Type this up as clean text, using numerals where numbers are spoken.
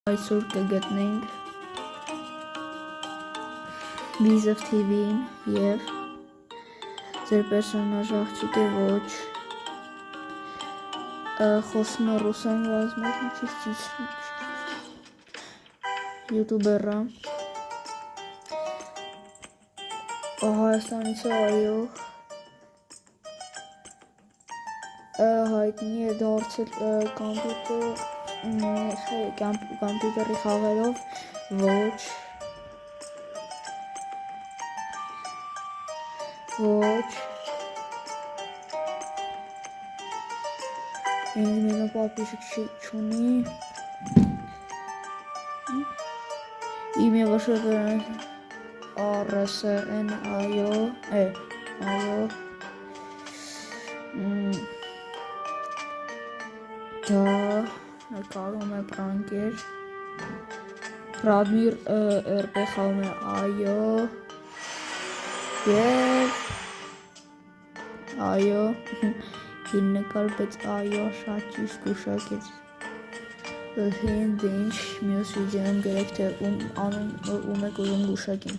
Այսօր կգտնենք Վիզով TV-ին և ձեր պերսոնաժ աղջիկ է ոչ խոսում է ռուսան ռազմով յուտուբերա Հայաստանից է այո հայտնի է դարձել կամպյուտերի խաղերով ոչ ինձ մենա պատպիշիկ չունի իմ և աշոտորան RSN այո դա նկարում է պրանկեր Ռադմիր RP խաղում է այո և այո իր նկար բայց այո շատ ճիշտ գուշակեց հենց ինչ մյուս վիդեոն գրեք թե ում եք ուզում գուշակին